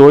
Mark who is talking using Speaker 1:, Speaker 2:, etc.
Speaker 1: 2